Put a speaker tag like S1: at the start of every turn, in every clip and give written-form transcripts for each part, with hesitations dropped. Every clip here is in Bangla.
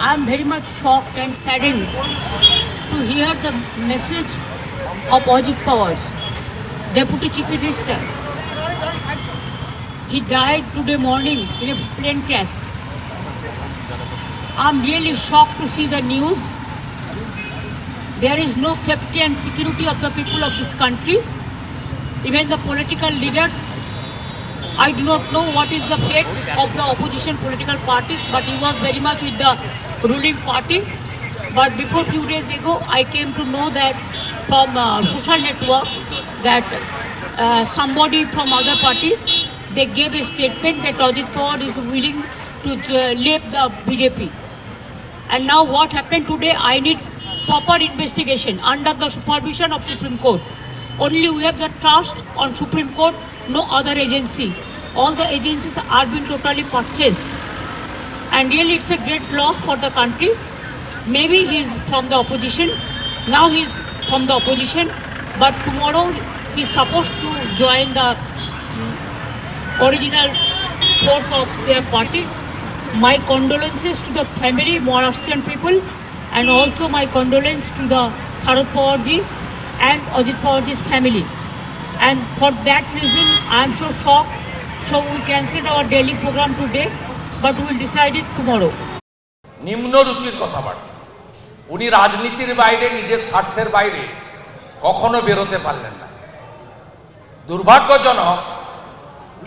S1: I am very much shocked and saddened to hear the message of Ajit Pawar, Deputy Chief Minister. He died today morning in a plane crash. I am really shocked to see the news. There is no safety and security of the people of this country. Even the political leaders, I do not know what is the fate of the opposition political parties, but he was very much with the ruling party. But before few days ago, I came to know that from social network that somebody from other party, they gave a statement that Ajit Pawar is willing to leave the BJP. And now what happened today, I need proper investigation under the supervision of Supreme Court. Only we have the trust on Supreme Court, no other agency. All the agencies are being totally purchased. And really it's a great loss for the country. Maybe he is from the opposition. Now he is from the opposition. But tomorrow he is supposed to join the original force of their party. My condolences to the family, Maharashtrian people, and also my condolence to the Sharad Pawarji and Ajit Pawarji's family. And for that reason, I am so shocked. So we cancelled our daily program today, but we will decide it tomorrow.
S2: নিম্ন রুচির কথা বলে উনি রাজনীতির বাইরে নিজের স্বার্থের বাইরে কখনো বেরোতে পারলেন না। দুর্ভাগ্যজনক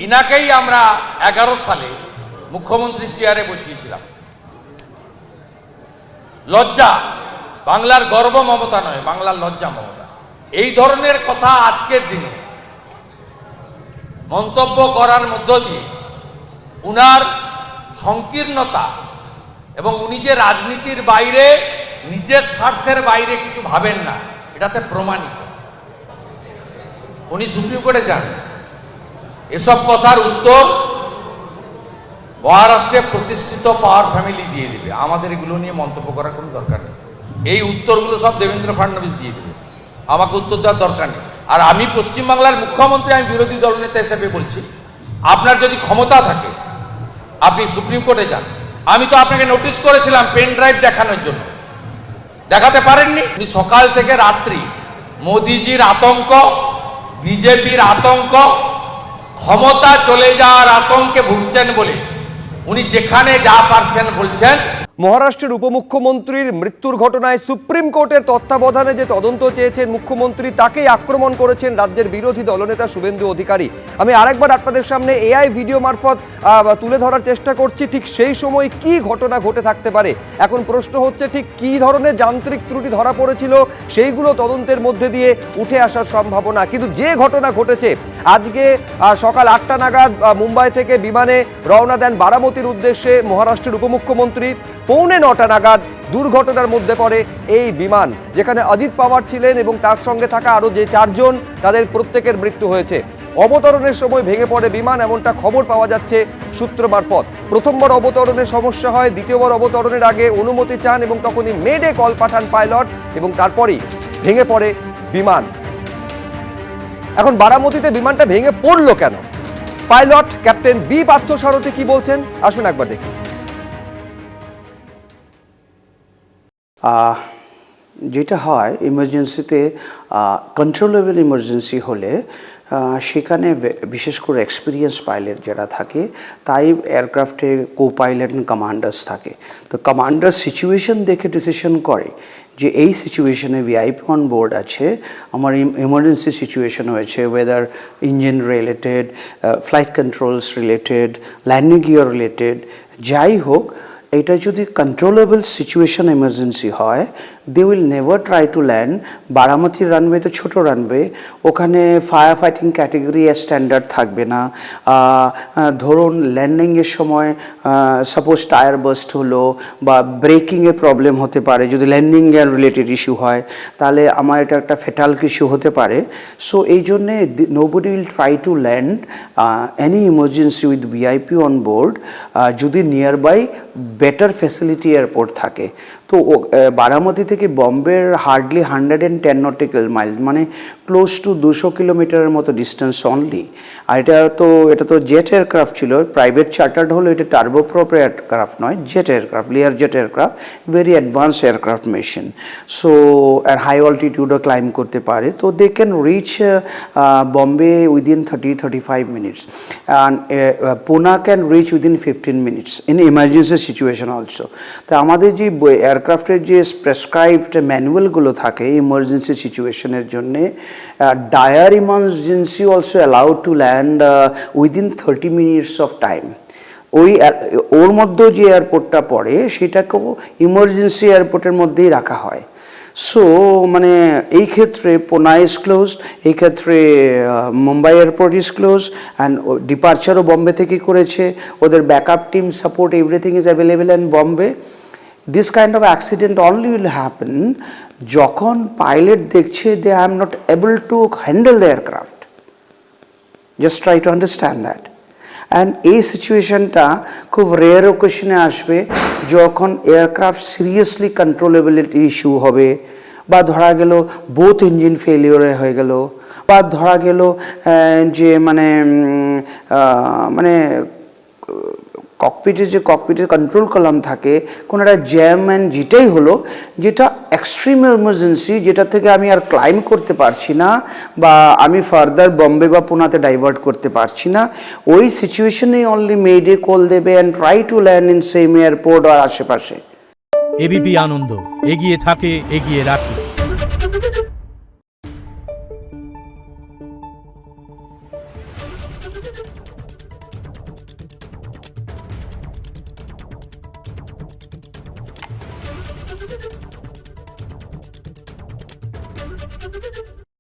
S2: ইনাকেই আমরা 11 সালে মুখ্যমন্ত্রী চেয়ারে বসিয়েছিলাম। লজ্জা, বাংলার গর্ব মমতা নয়, বাংলার লজ্জা মমতা। এই ধরনের কথা আজকের দিনে মন্তব্য করার মধ্য দিয়ে উনার সংকীর্ণতা এবং উনি যে রাজনীতির বাইরে নিজের স্বার্থের বাইরে কিছু ভাবেন না, এটাতে প্রমাণিত। উনি সুপ্রিম কোর্টে যান, এসব কথার উত্তর মহারাষ্ট্রে প্রতিষ্ঠিত পাওয়ার ফ্যামিলি দিয়ে দিবে। আমাদের এগুলো নিয়ে মন্তব্য করার কোনো দরকার নেই। এই উত্তরগুলো সব দেবেন্দ্র ফডনবিস দিয়ে দিবে, আমাকে উত্তর দেওয়ার দরকার নেই। আর আমি পশ্চিমবাংলার মুখ্যমন্ত্রী, আমি বিরোধী দলনেতা হিসেবে বলছি, আপনার যদি ক্ষমতা থাকে আপনি সুপ্রিম কোর্টে যান। আমি তো আপনাকে নোটিশ করেছিলাম পেন ড্রাইভ দেখানোর জন্য, দেখাতে পারেননি। সকাল থেকে রাত্রি মোদিজির আতঙ্ক, বিজেপির আতঙ্ক, ক্ষমতা চলে যাওয়ার আতঙ্কে ভুগছেন বলে উনি যেখানে যা পারছেন বলছেন।
S3: মহারাষ্ট্রের উপমুখ্যমন্ত্রীর মৃত্যুর ঘটনায় সুপ্রিম কোর্টের তত্ত্বাবধানে যে তদন্ত চেয়েছেন মুখ্যমন্ত্রী, তাকেই আক্রমণ করেছেন রাজ্যের বিরোধী দলনেতা শুভেন্দু অধিকারী। আমি আরেকবার আপনাদের সামনে এআই ভিডিও মারফত তুলে ধরার চেষ্টা করছি ঠিক সেই সময় কি ঘটনা ঘটে থাকতে পারে। এখন প্রশ্ন হচ্ছে ঠিক কি ধরনের যান্ত্রিক ত্রুটি ধরা পড়েছিল, সেইগুলো তদন্তের মধ্যে দিয়ে উঠে আসার সম্ভাবনা। কিন্তু যে ঘটনা ঘটেছে, আজকে সকাল 8টা নাগাদ মুম্বাই থেকে বিমানে রওনা দেন বারামতির উদ্দেশ্যে মহারাষ্ট্রের উপমুখ্যমন্ত্রী। 8:45 নাগাদ দুর্ঘটনার মধ্যে পড়ে এই বিমান, যেখানে অজিত পাওয়ার ছিলেন এবং তার সঙ্গে থাকা আরও যে 4 জন, তাদের প্রত্যেকের মৃত্যু হয়েছে। অবতরণের সময় ভেঙে পড়ে বিমান, এমনটা খবর পাওয়া যাচ্ছে সূত্র মারফত। প্রথমবার অবতরণের সমস্যা হয়, দ্বিতীয়বার অবতরণের আগে অনুমতি চান এবং তখনই মেডে কল পাঠান পাইলট এবং তারপরেই ভেঙে পড়ে বিমান। এখন বারামতিতে বিমানটা ভেঙে পড়লো কেন? পাইলট ক্যাপ্টেন বি পার্থসারথী কি বলছেন, আসুন একবার দেখি।
S4: যেটা হয় ইমার্জেন্সিতে, কন্ট্রোলেবল ইমার্জেন্সি হলে সেখানে বিশেষ করে এক্সপিরিয়েন্স পাইলট যারা থাকে, তাই এয়ারক্রাফটে কো পাইলট অ্যান্ড কমান্ডার্স থাকে। তো কমান্ডার সিচুয়েশন দেখে ডিসিশন করে যে এই সিচুয়েশনে ভিআইপি অন বোর্ড আছে, আমার ইমার্জেন্সি সিচুয়েশন হয়েছে, weather engine related, flight controls related, landing gear related, যাই হোক, এটা যদি কন্ট্রোলেবল সিচুয়েশন এমার্জেন্সি হয়, they will never try to land. বারামতির রানওয়ে তো ছোটো রানওয়ে, ওখানে ফায়ার ফাইটিং ক্যাটেগরি স্ট্যান্ডার্ড থাকবে না। ধরুন ল্যান্ডিংয়ের সময় সাপোজ টায়ার বাস্ট হলো বা ব্রেকিংয়ে প্রবলেম হতে পারে, যদি ল্যান্ডিং গিয়ার রিলেটেড ইস্যু হয় তাহলে আমার এটা একটা ফেটাল ইস্যু হতে পারে। সো এই জন্যে nobody will try to land any emergency with VIP on board যদি nearby better facility airport থাকে। তো বারামতি থেকে বম্বের হার্ডলি 110 নটিক্যাল মাইল, মানে ক্লোজ টু 200 কিলোমিটারের মতো ডিস্টেন্স অনলি। আর এটা তো জেট এয়ারক্রাফট ছিল, প্রাইভেট চার্টার্ড হলো, এটা টার্বোপ্রপ এয়ারক্রাফট নয়, jet aircraft, Learjet aircraft, very advance aircraft machine. So আর হাই অল্টিটিউডও ক্লাইম করতে পারে, তো they can reach Bombay within 30-35 minutes, and Poona can reach within 15 minutes in emergency situation also. তো আমাদের যে এয়ারক্রাফটের যে প্রেসক্রাইবড ম্যানুয়ালগুলো থাকে ইমার্জেন্সি সিচুয়েশনের জন্যে, dire emergency also allowed to land within 30 minutes of time. ওর মধ্যে যে এয়ারপোর্টটা পড়ে সেটাকেও ইমার্জেন্সি এয়ারপোর্টের মধ্যেই রাখা হয়। সো মানে এই ক্ষেত্রে পুনা ইজ ক্লোজড, এই ক্ষেত্রে Mumbai airport is close, and ডিপার্চারও বম্বে থেকে করেছে, ওদের backup team support everything is available in Bombay. This kind of accident only will happen যখন পাইলট দেখছে they I am not able to handle the aircraft. Just try to understand that. And এই সিচুয়েশনটা খুব রেয়ার ওকেশনে আসবে যখন এয়ারক্রাফট সিরিয়াসলি কন্ট্রোলেবিলিটি ইস্যু হবে, বা ধরা গেল বোথ ইঞ্জিন ফেলিওরে হয়ে গেল, বা ধরা গেল যে মানে ককপিটে কন্ট্রোল কলাম থাকে, কোনো একটা জ্যাম অ্যান্ড যেটাই হলো, যেটা এক্সট্রিম এমার্জেন্সি, যেটা থেকে আমি আর ক্লাইম করতে পারছি না, বা আমি ফার্দার বম্বে বা পুনাতে ডাইভার্ট করতে পারছি না, ওই সিচুয়েশনেই অনলি মেডে কল দেবে and try to land in same airport আর আশেপাশে।
S5: এবিপি আনন্দ, এগিয়ে থাকে, এগিয়ে রাখে।